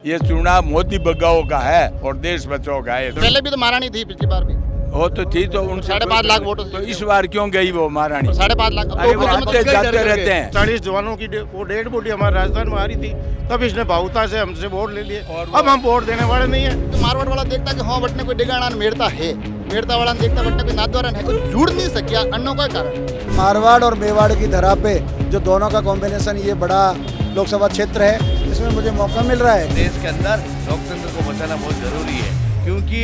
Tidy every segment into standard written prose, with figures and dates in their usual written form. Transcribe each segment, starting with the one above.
ये चुनाव मोदी भगाओ का है और देश बचाओ का है। पहले भी तो महारानी थी, पिछली बार भी वो तो थी तो उनसे 5.5 लाख वोटों से तो इस बार क्यों गई वो महारानी? 5.5 लाख। अरे वो आते जाते रहते हैं। 40 जवानों की वो डेड बॉडी हमारे राजस्थान में आ रही थी, तब इसने भावुकता से हमसे वोट ले लिए। अब हम वोट देने वाले नहीं है। तो मारवाड़ वाला देखता कि हाँ बटने कोई डिगाना मेड़ता है, मेड़ता वाला देखता बटने कोई नाथद्वारा है, कोई जुड़ नहीं सकिया अन्नों का कारण। मारवाड़ और मेवाड़ की धरा पे जो दोनों का कॉम्बिनेशन ये बड़ा लोकसभा क्षेत्र है, इसमें मुझे मौका मिल रहा है। देश के अंदर लोकतंत्र को बचाना बहुत जरूरी है, क्योंकि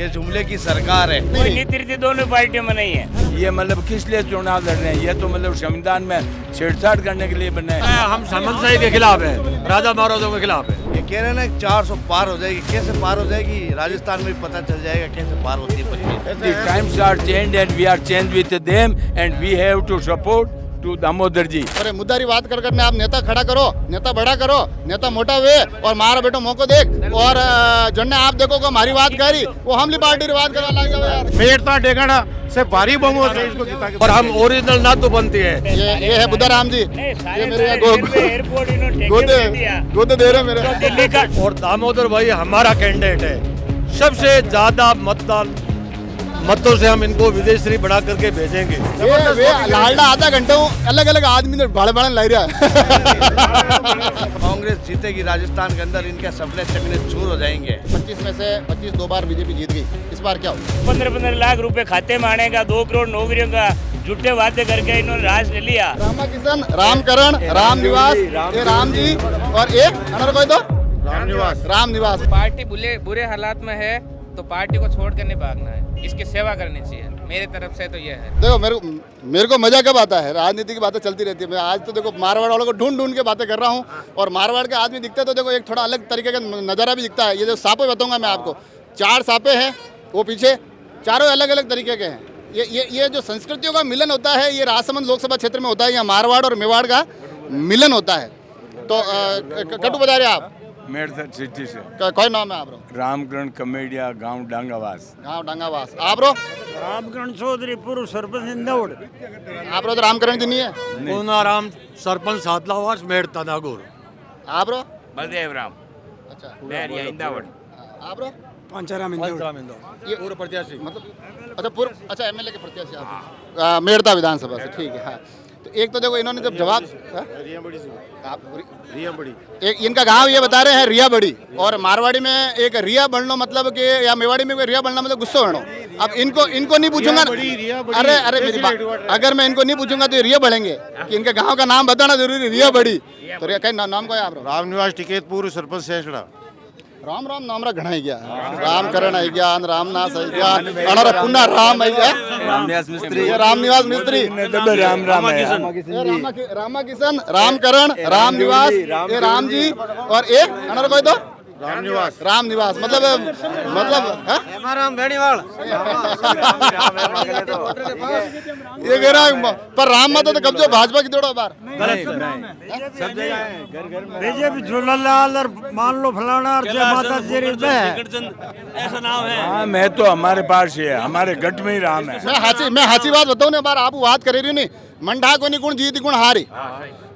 ये जुमले की सरकार है। कोई नीति रीति दोनों पार्टियों में नहीं है। ये मतलब किस लिए चुनाव लड़ रहे हैं? ये तो मतलब संविधान में छेड़छाड़ करने के लिए बने हैं। हम सामंतशाही के खिलाफ है, राजा महाराजाओं के खिलाफ है। ये कह रहे हैं ना 400 पार हो जाएगी, कैसे पार हो जाएगी? राजस्थान में पता चल जाएगा कैसे पार होती है। The times are changed and we are changed with them and we have to support to Damodar जी। अरे मुद्दारी बात कर करने आप नेता खड़ा करो, नेता बड़ा करो, नेता मोटा वे और मारा बेटो मौको देख और जन्ने आप देखो को हमारी बात करी वो हमली पार्टी रिवाज करवा लग जाओ यार। मेड़ता डेगाना से भारी बहुमत से इसको जिता के। और हम ओरिजिनल ना तो बनती है। ये है बुद्धाराम जी, ये मेरे एयरपोर्ट इन्होंने गोदे दे रहे मेरे। दिल्ली का और दामोदर भाई हमारा कैंडिडेट है। सबसे ज्यादा मतों से हम इनको विदेशी बना करके भेजेंगे। वे लालडा आधा घंटे अलग अलग आदमी ने बड़े बड़े लाई रहा है। कांग्रेस जीतेगी राजस्थान के अंदर, इनके सपने चकने चूर हो जाएंगे। 25 में से 25 दो बार बीजेपी जीत गई, इस बार क्या हो? 15-15 लाख रुपए खाते में आने का, 2 करोड़ नौकरियों का झूठे वादे करके इन्होंने राज ले लिया। रामा किशन, रामकरण, राम निवास, ये राम जी और एक अनर कोई तो राम निवास। पार्टी बुरे हालात में है तो पार्टी को छोड़ कर नहीं भागना है, इसकी सेवा करनी चाहिए। मेरी तरफ से तो यह है। देखो मेरे को मजा कब आता है, राजनीति की बातें चलती रहती है। मैं आज तो देखो मारवाड़ वालों को ढूंढ के बातें कर रहा हूँ और मारवाड़ के आदमी दिखते तो देखो एक थोड़ा अलग तरीके का नज़ारा भी दिखता है। ये जो सांपे बताऊंगा मैं आपको, 4 सांपे हैं वो पीछे, चारों अलग अलग तरीके के हैं। ये जो संस्कृतियों का मिलन होता है, ये राजसमंद लोकसभा क्षेत्र में होता है। यहाँ मारवाड़ और मेवाड़ का मिलन होता है। तो कटु बता रहे आप मेरठ सिटी से कोई नाम है आप रो? रामकरण कमेडिया, गांव डांगावास। गाँव डांगावास। आप रो? रामकरण चौधरी पूर्व सरपंच इंदौर। आप रो तो रामकरण जी नहीं है? पूनाराम सरपंच सातलावास मेड़ता नागौर। आप रो? बलदेव राम अच्छा। इंदावड़। आप रो? पंचाराम ये पूर्व प्रत्याशी मतलब अच्छा पूर्व अच्छा एमएलए के प्रत्याशी आप मेड़ता विधानसभा से, ठीक है। हाँ तो एक तो देखो इन्होंने जब जवाब एक इनका गांव ये बता रहे हैं रिया बड़ी, और मारवाड़ी में एक रिया बढ़नो मतलब कि या मेवाड़ी में रिया बढ़ना मतलब गुस्सा बढ़नो। अब इनको नहीं पूछूंगा, अरे मेरी बात, अगर मैं इनको नहीं पूछूंगा तो ये रिया बढ़ेंगे कि इनके गांव का नाम बताना जरूरी, रिया बड़ी। तो रिया कहीं नाम को है आप? राम निवास टिकेत पूर्व सरपंच सेसड़ा। राम राम नाम रा घना ही गया, रामकरण आई गया, रामनाथ आई गया, अनर पुन्ना राम आई गया, रामनिवास मिस्त्री, रामा किशन, रामकरण, राम निवास, ये राम जी और एक अनर कोई तो राम निवास मतलब ये कह रहा पर राम मत तो कब्जो भाजपा की दौड़ो बार बीजेपी झूलालाल और मान लो फलाना और जय माता जी ऐसा नाम है। हाँ मैं तो हमारे पास ही है, हमारे गट में ही राम है। मैं हाची बात बताऊँ ना, बार आप बात करे रही नहीं मंडा को नहीं गुण जीत गुण हारी,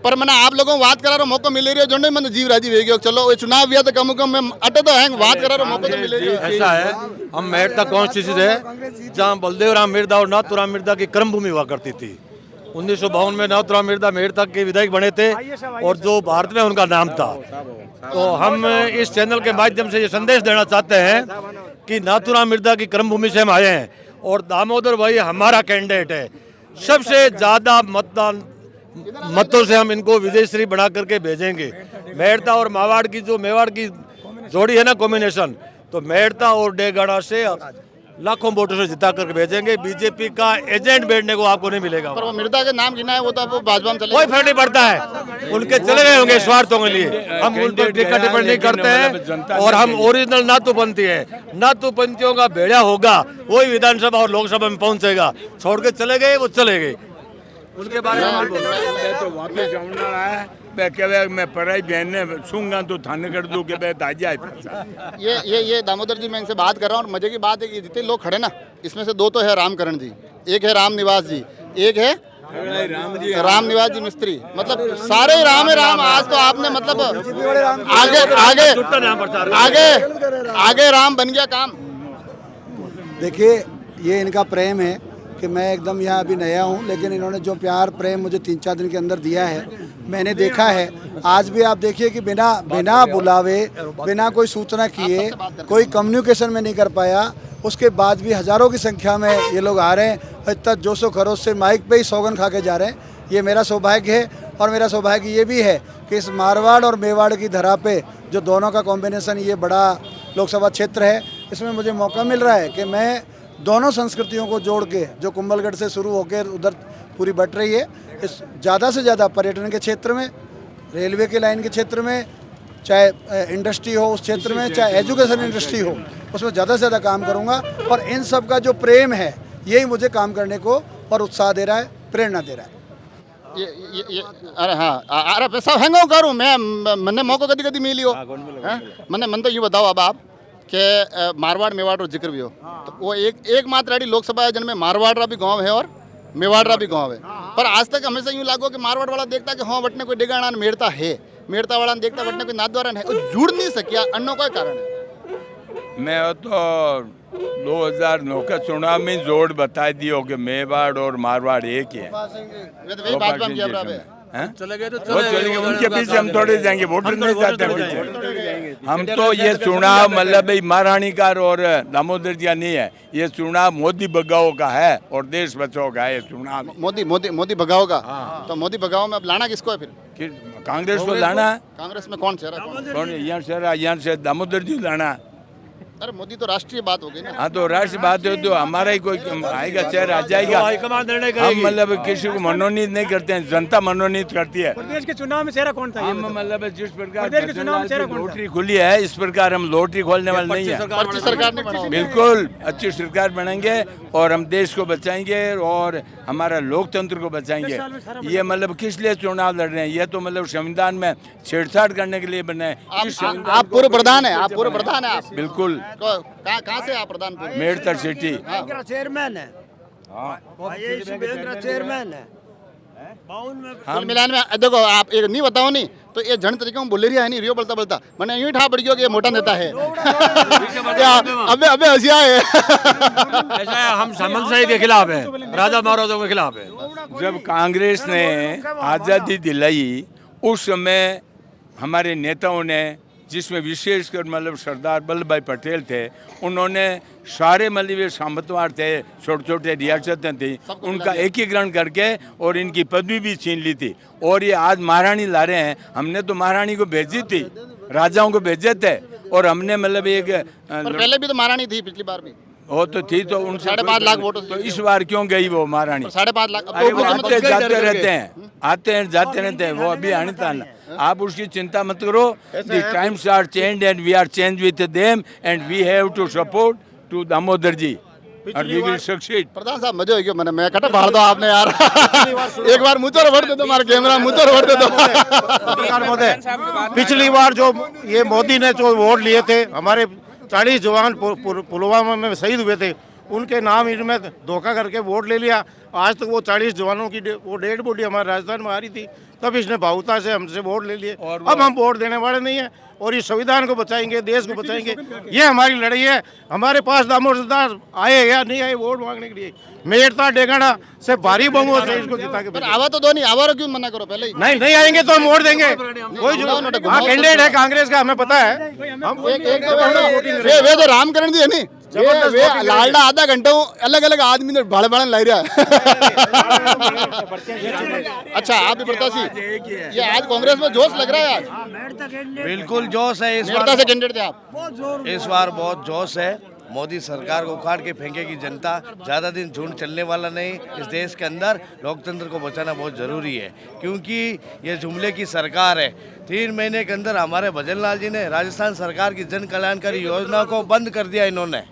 पर मैंने आप लोगों को बात करा मौका मिल रही है जो नहीं मैंने जीव राजी वेगी चलो ये चुनाव भी है तो कम मैं अटे तो है बात करा मौका तो मिल रही है। ऐसा है, हम मेड़ता कॉन्स्टिट्यूंसी है जहाँ बलदेव राम मिर्दा और नाथुराम मिर्दा की कर्म भूमि हुआ करती थी। 1952 में नाथुराम मिर्दा मेड़ता के विधायक बने थे और जो भारत में उनका नाम था। तो हम इस चैनल के माध्यम से ये संदेश देना चाहते हैं कि नाथुराम मिर्दा की कर्म भूमि से हम आए हैं और दामोदर भाई हमारा कैंडिडेट है। सबसे ज्यादा मतों से हम इनको विदेशी बना करके भेजेंगे। मेड़ता और मावाड़ की जो मेवाड़ की जोड़ी है ना कॉम्बिनेशन, तो मेड़ता और डेगाना से लाखों वोटों से जिता करके भेजेंगे। बीजेपी का एजेंट बैठने को आपको नहीं मिलेगा। पर वो मिर्दा के नाम गिना है वो तो अब भाजपा में चले कोई फर्क नहीं पड़ता है, उनके चले गए होंगे स्वार्थों के लिए। हम उन पर टिक्का टिप्पणी नहीं करते हैं और हम ओरिजिनल नातूपंथी है। नातूपंथियों का भेड़ा होगा वही विधानसभा और लोकसभा में पहुंचेगा। छोड़ के चले गए वो चले गए, उनके बारे में तो वापस आना है। मैं पढ़ाई बहने सूंगा तो थाने कर दूं कि मैं ताजा है। ये दामोदर जी मैं इनसे बात कर रहा हूँ और मजे की बात है कि जितने लोग खड़े ना इसमें से 2 तो है रामकरण जी, एक है राम निवास जी, एक है राम निवास जी मिस्त्री, मतलब सारे ही राम है राम। आज तो आपने मतलब आगे आगे आगे आगे राम बन गया काम। देखिए ये इनका प्रेम है कि मैं एकदम यहाँ अभी नया हूँ, लेकिन इन्होंने जो प्यार प्रेम मुझे 3-4 दिन के अंदर दिया है मैंने देखा है। आज भी आप देखिए कि बिना बुलावे, बिना कोई सूचना किए, कोई कम्युनिकेशन में नहीं कर पाया, उसके बाद भी हज़ारों की संख्या में ये लोग आ रहे हैं, इतना जोशो खरोश से माइक पे ही सौगन खा के जा रहे हैं। ये मेरा सौभाग्य है। और मेरा सौभाग्य ये भी है कि इस मारवाड़ और मेवाड़ की धरा पे जो दोनों का कॉम्बिनेशन ये बड़ा लोकसभा क्षेत्र है, इसमें मुझे मौका मिल रहा है कि मैं दोनों संस्कृतियों को जोड़ के, जो कुंभलगढ़ से शुरू होकर उधर पूरी बट रही है, इस ज़्यादा से ज़्यादा पर्यटन के क्षेत्र में, रेलवे के लाइन के क्षेत्र में, चाहे इंडस्ट्री हो उस क्षेत्र में, चाहे एजुकेशन इंडस्ट्री हो, उसमें ज़्यादा से ज़्यादा काम करूँगा। और इन सब का जो प्रेम है यही मुझे काम करने को और उत्साह दे रहा है, प्रेरणा दे रहा है। ये अरे हाँ, अरे पैसा हैंगो करूँ मैं, मैंने मौका कभी कभी मिली हो, मैंने मन तो ये बताओ अब आप कि मारवाड़ मेवाड़ और जिक्र भी हो, तो वो एकमात्र ऐसी लोकसभा है जिनमें मारवाड़ भी गांव है और मेवाड़ भी गांव है। पर आज तक हमेशा यूँ लागो कि मारवाड़ वाला देखता कि हाँ वटने कोई डिगाणा मेड़ता है, मेड़ता वाला देखता वटने कोई नादवारन है, जुड़ नहीं सकिया। अन्य कोई कारण है? मैं तो 2009 के चुनाव में जोड़ बता दियो कि मेवाड़ और मारवाड़ एक ही है। चले गए तो वो चले गए, उनके पीछे हम थोड़े जाएंगे, वोट नहीं जाते हैं पीछे। हम तो ये चुनाव मतलब भाई महारानी का और दामोदर जी नहीं है, ये चुनाव मोदी भगाओ का है और देश बचाओ का है। ये चुनाव मोदी भगाओ का, तो मोदी भगाओ में अब लाना किसको है फिर? कांग्रेस को लाना है। कांग्रेस में कौन चेहरा? कौन? यहाँ से दामोदर जी लाना। अरे मोदी तो राष्ट्रीय बात हो गई ना। हाँ तो राष्ट्रीय बात है तो हमारा ही कोई आएगा, चेहरा आ जाएगा। हम मतलब किसी को मनोनीत नहीं करते हैं, जनता मनोनीत करती है। प्रदेश के चुनाव में चेहरा कौन था? हम मतलब जिस प्रकार प्रदेश के चुनाव में चेहरा कौन था? लॉटरी खुली है, इस प्रकार हम लॉटरी खोलने वाले नहीं है। पर्ची सरकार नहीं बनाओ। बिल्कुल अच्छी सरकार बनाएंगे और हम देश को बचाएंगे और हमारा लोकतंत्र को बचाएंगे। ये मतलब किस लिए चुनाव लड़ रहे हैं? ये तो मतलब संविधान में छेड़छाड़ करने के लिए बने। आप पूर्व प्रधान है, आप पूर्व प्रधान है आप। बिल्कुल। कहाँ से आप प्रधान? मेड़ता सिटी चेयरमैन है, चेयरमैन है। कुल मिलान में देखो आप एक नहीं बताओ नहीं तो ये जन तरीके में बोले रही है नहीं रियो बोलता मैंने यूं ठा पड़ गया कि ये मोटा नेता है। अबे अबे हंसिया है। ऐसा है, हम सामंतशाही के खिलाफ है, राजा महाराजाओं के खिलाफ है। जब कांग्रेस ने आज़ादी दिलाई उस समय हमारे नेताओं ने, जिसमें विशेषकर मतलब सरदार वल्लभ भाई पटेल थे, उन्होंने सारे मतलब ये सामंतवाद थे, छोटे छोटे रियासतें थी, उनका एकीकरण करके और इनकी पदवी भी छीन ली थी। और ये आज महारानी ला रहे हैं। हमने तो महारानी को भेजी थी, राजाओं को भेजे थे और हमने मतलब एक पहले भी तो महारानी थी, पिछली बार भी वो तो थी, तो उन 5.5 लाख वोट तो इस बार क्यों गई वो महारानी? 5.5 लाख अरे वो आते जाते रहते हैं, आते हैं जाते रहते हैं, वो अभी आने था। आप उसकी चिंता मत करो। The times are changed and we are changed with them and we have to support to Damodar ji and we will succeed। प्रधान साहब मजे हो गया, मैं कटा बाहर दो आपने यार। एक बार मुझे वोट दे दो, हमारे कैमरा मुझे वोट दे दो। पिछली बार जो ये मोदी ने जो वोट लिए थे, हमारे 40 जवान पुलवामा में शहीद हुए थे, उनके नाम इनमें धोखा करके वोट ले लिया। आज तक वो 40 जवानों की वो डेड बॉडी हमारे राजस्थान में आ रही थी, तब इसने भावुकता से हमसे वोट ले लिए। अब हम वोट देने वाले नहीं हैं और इस संविधान को बचाएंगे, देश को बचाएंगे। ये हमारी लड़ाई है। हमारे पास दामोदर आए या नहीं आए वोट मांगने के लिए, मेड़ता डेगाना से भारी बहुमत से इसको जिता के। आवा तो दो नहीं, आवा क्यों मना करो? पहले ही नहीं आएंगे तो हम वोट देंगे। कोई कैंडिडेट है कांग्रेस का, हमें पता है। हम वे तो रामकरण जी है नहीं, वे लालडा आधा घंटा अलग अलग आदमी ने भाड़ भाड़ लाई रहा है। अच्छा आप भी प्रत्याशी, ये आज कांग्रेस में जोश लग रहा है आज? बिल्कुल जोश है। इस मेड़ता से कैंडिडेट थे आप? इस बार बहुत जोश है। मोदी सरकार को उखाड़ के फेंकेगी जनता। ज़्यादा दिन झुंड चलने वाला नहीं। इस देश के अंदर लोकतंत्र को बचाना बहुत ज़रूरी है, क्योंकि ये जुमले की सरकार है। 3 महीने के अंदर हमारे भजन लाल जी ने राजस्थान सरकार की जन कल्याणकारी योजना को बंद कर दिया। इन्होंने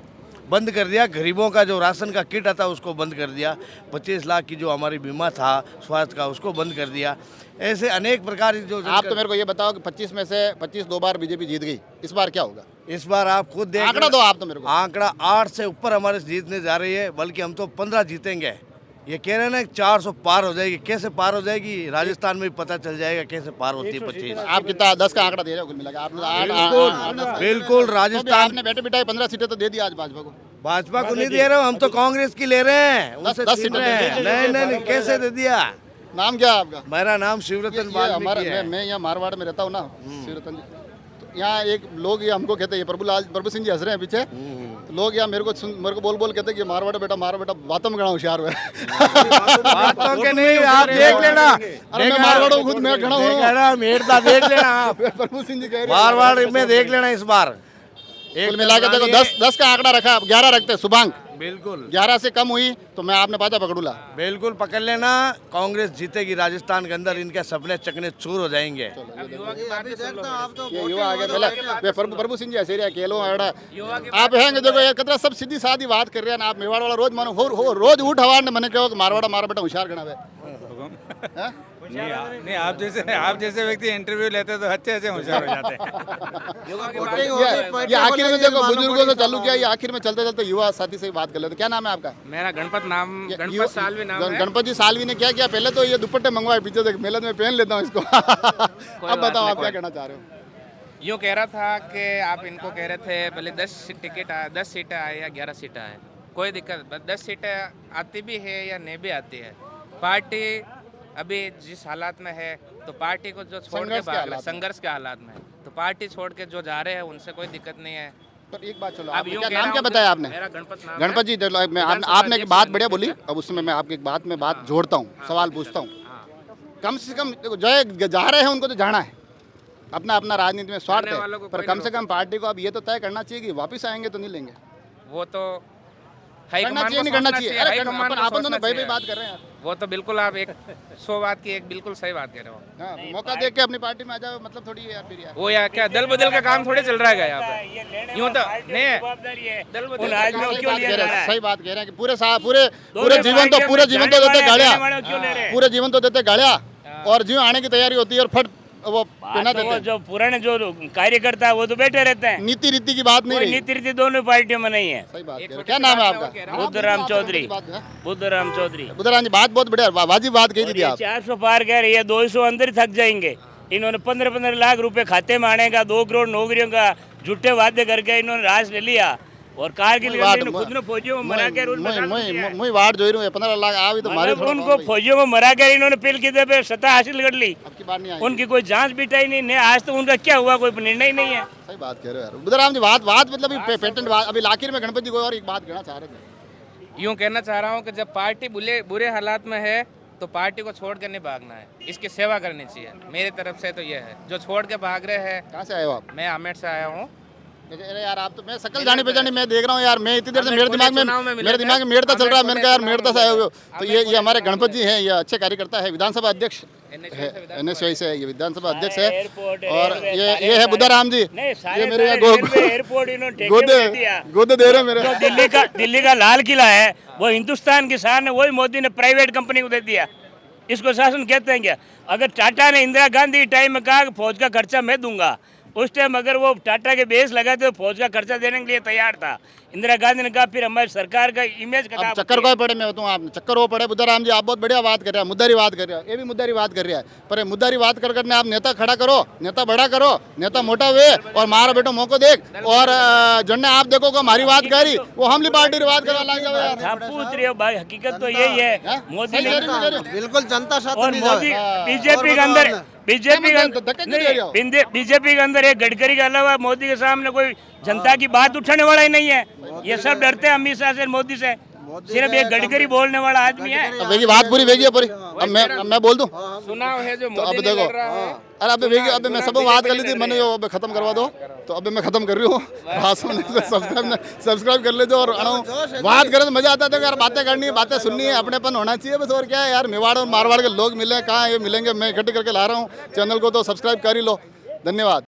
बंद कर दिया। गरीबों का जो राशन का किट आता उसको बंद कर दिया। 25 लाख की जो हमारी बीमा था स्वास्थ्य का, उसको बंद कर दिया। ऐसे अनेक प्रकार की जो आप तो मेरे को ये बताओ कि 25 में से 25 2 बार बीजेपी जीत गई, इस बार क्या होगा? इस बार आप खुद आंकड़ा दो आप तो मेरे को। आंकड़ा 8 से ऊपर हमारे जीतने जा रही है, बल्कि हम तो 15 जीतेंगे। ये कह रहे हैं ना 400 पार हो जाएगी, कैसे पार हो जाएगी? राजस्थान में भी पता चल जाएगा कैसे पार होती है 25। आप कितना 10 का आंकड़ा दे रहे हो कुल मिला के? आपने बिल्कुल राजस्थान आपने बैठे बिठाए 15 सीटें तो दे दी आज भाजपा को। भाजपा को नहीं दे रहे हो, हम तो कांग्रेस की ले रहे हैं, उनसे 10 छीन सीटें रहे हैं। नहीं कैसे दे दिया? नाम क्या है आपका? मेरा नाम शिवरतन वाल्मीकि है। मैं यहाँ मारवाड़ में रहता हूँ ना, शिवरतन जी। तो यहाँ एक लोग ये हमको कहते हैं, प्रभु सिंह जी हंस रहे हैं पीछे। लोग यहाँ मेरे को बोल कहते हैं कि मारवाड़ बेटा बातों में गणा होशियार है। बातों के नहीं, आप देख लेना। अरे मैं मारवाड़ हूँ, खुद मैं गणा हूँ। मेरता देख लेना आप। प्रभु सिंह जी कह रहे हैं मारवाड़ में देख लेना इस बार। कुल मिला के देखो 10 का आंकड़ा रखा, 11 रखते शुभांक। बिल्कुल 11 से कम हुई तो मैं आपने बाजा पकड़ूला। बिल्कुल पकड़ लेना, कांग्रेस जीतेगी राजस्थान के अंदर, इनके सपने चकने चूर हो जाएंगे। ये युवा आगे पहले प्रभु सिंह जी ऐसे ही खेलो आप हैं देखो ये कितना सब सीधी सादी बात कर रहे हैं ना। आप मेवाड़ वाला रोज मानो हो रोज उठ हवा ने मैंने कहो कि मारवाड़ा मारा बेटा होशियार गणा है। नहीं आप जैसे व्यक्ति इंटरव्यू लेते तो अच्छे होशियार हो जाते हैं। ये आखिर में देखो बुजुर्गों से चालू किया, ये आखिर में चलते चलते युवा साथी से बात कर लेते। क्या नाम है आपका? मेरा गणपत सालवी नाम है। गणपत जी सालवी ने क्या किया? पहले तो ये दुपट्टे मंगवाए, पीछे से मेले में पहन लेता हूँ इसको। अब बताओ आप क्या कहना चाह रहे हो? यूँ कह रहा था कि आप इनको कह रहे थे पहले 10 सीटें आए या 11 सीटें आए, कोई दिक्कत 10 सीटें आती भी है या नहीं भी आती है। पार्टी अभी जिस हालात में है तो पार्टी को जो छोड़ के भाग रहे, संघर्ष के हालात में, तो पार्टी छोड़ के जो जा रहे हैं उनसे कोई दिक्कत नहीं है। पर एक बात चलो, अब क्या नाम क्या बताया आपने? मेरा गणपत नाम गणपत जी आपने एक बात बढ़िया बोली। अब उसमें मैं आपकी एक बात में बात जोड़ता हूँ, सवाल पूछता हूँ। कम से कम देखो जो जा रहे हैं उनको तो जाना है, अपना अपना राजनीति में स्वार्थ है, पर कम से कम पार्टी को अब ये तो तय करना चाहिए कि वापस आएंगे तो नहीं लेंगे। वो तो करना चाहिए नहीं करना चाहिए? अरे अपन दोनों भाई बात कर रहे हैं। वो तो बिल्कुल आप 100 बात की एक बिल्कुल सही बात कह रहे हो। हाँ, मौका देख के अपनी पार्टी में आ जाओ, मतलब थोड़ी है यार फिर यार। वो यार क्या दल बदल का काम थोड़ी चल रहा है यहाँ पे? यूँ तो नहीं दल बदल सही बात कह रहे हैं कि पूरे जीवन तो देते गाड़िया, पूरे जीवन तो देते गाड़िया, और जीवन आने की तैयारी होती है और फट वो पहना देते हैं। जो पुराने जो कार्यकर्ता है वो तो बैठे रहते हैं। नीति रीति की बात नहीं रही। नीति रीति दोनों पार्टियों में नहीं है। सही बात कह रहे हैं। क्या नाम है आपका? बुद्धराम चौधरी। बुद्धराम चौधरी। बुद्धराम जी बात बहुत बढ़िया वाजिब बात कही थी आप। 400 पार कह रही है, 200 अंदर ही थक जाएंगे। इन्होंने 15-15 लाख रुपए खाते में आने का, 2 करोड़ नौकरियों का झूठे वादे करके इन्होंने राज ले लिया। और कारगिल खुद ने फौजियों को मरा के मुई वार्ड जो रही 15 लाख आ तो मारे उनको फौजियों को मरा कर इन्होंने पील की पे सत्ता हासिल कर ली। अब की बात नहीं आई। उनकी कोई जांच बिठाई नहीं, आज तक उनका क्या हुआ कोई निर्णय नहीं है। सही बात कह रहे हो यार बुद्धराम जी। बात मतलब पेटेंट अभी आखिर में गणपत जी को और एक बात कहना चाह रहे थे। यूँ कहना चाह रहा हूँ कि जब पार्टी बुरे हालात में है तो पार्टी को छोड़ कर नहीं भागना है, इसकी सेवा करनी चाहिए। मेरी तरफ से तो ये है, जो छोड़ के भाग रहे हैं। कहाँ से आए हो आप? मैं आमेर से आया हूँ। अरे यार आप तो मैं शकल जानी पहचानी मैं देख रहा हूँ यार। मैं इतनी देर से मेरे दिमाग में मेड़ता चल रहा है। मैंने कहा यार मेड़ता से आए हो तो ये हमारे गणपत जी हैं, ये अच्छे कार्यकर्ता है, विधानसभा अध्यक्ष NSY से, ये विधानसभा अध्यक्ष है। और ये है बुद्धाराम जी, ये मेरे गोद दे रहे मेरे। दिल्ली का लाल किला है वो हिंदुस्तान की शान है, वही मोदी ने प्राइवेट कंपनी को दे दिया। इसको शासन कहते हैं क्या? अगर टाटा ने इंदिरा गांधी टाइम में कहा कि फौज का खर्चा मैं दूंगा, उस टाइम अगर वो टाटा के बेस लगाते तो फौज का खर्चा देने के लिए तैयार था। इंदिरा गांधी ने कहा फिर हमारी सरकार का इमेज खराब। चक्कर को पड़े मैं होता हूँ, आपने चक्कर वो पड़े। बुद्धाराम जी आप बहुत बढ़िया बात कर रहे हैं, मुद्दारी बात कर रहे हैं, ये भी मुद्दारी बात कर रहा है। पर मुद्दारी बात करने आप नेता खड़ा करो, नेता बड़ा करो, नेता मोटा वे और मारा बेटो मौको देख। और जन्ने आप देखो को हमारी बात करी वो हमली पार्टी बात करवा लग जाओ। पूछ रहे हो भाई, हकीकत तो यही है। मोदी ने बिल्कुल जनता साथ और मोदी बीजेपी के अंदर बीजेपी के अंदर एक गडकरी के अलावा मोदी के सामने कोई जनता की बात उठाने वाला ही नहीं है। ये सब डरते हैं अमित शाह से, मोदी से। सिर्फ एक गडकरी बोलने वाला आदमी है। वेगी बात पूरी वेगी है पूरी। अब मैं बोल दूं सुनाव है जो तो अब मोदी देखो। अरे अब वेगी अब मैं सब बात कर ली थी मैंने, जो अब खत्म करवा दो तो अब मैं खत्म कर रही हूँ। सब्सक्राइब कर ले जो। और बात करें तो मजा आता है यार, बातें करनी है, बातें सुननी है, अपनेपन होना चाहिए बस। और क्या है यार, मेवाड़ और मारवाड़ के लोग मिले, कहाँ ये मिलेंगे। मैं इकट्ठे करके ला रहा हूँ। चैनल को तो सब्सक्राइब कर ही लो। धन्यवाद।